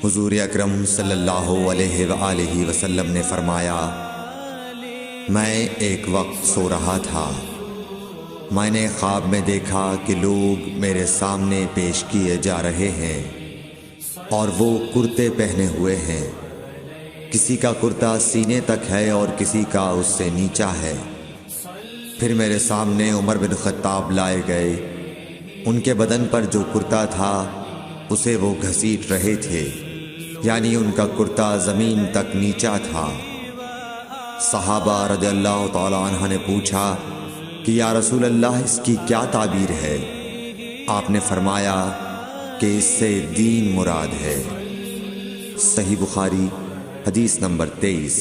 حضور اکرم صلی اللہ علیہ وآلہ وسلم نے فرمایا، میں ایک وقت سو رہا تھا، میں نے خواب میں دیکھا کہ لوگ میرے سامنے پیش کیے جا رہے ہیں اور وہ کرتے پہنے ہوئے ہیں، کسی کا کرتا سینے تک ہے اور کسی کا اس سے نیچا ہے۔ پھر میرے سامنے عمر بن خطاب لائے گئے، ان کے بدن پر جو کرتا تھا اسے وہ گھسیٹ رہے تھے، یعنی ان کا کرتا زمین تک نیچا تھا۔ صحابہ رضی اللہ تعالی عنہ نے پوچھا کہ یا رسول اللہ اس کی کیا تعبیر ہے؟ آپ نے فرمایا کہ اس سے دین مراد ہے۔ صحیح بخاری حدیث نمبر 23۔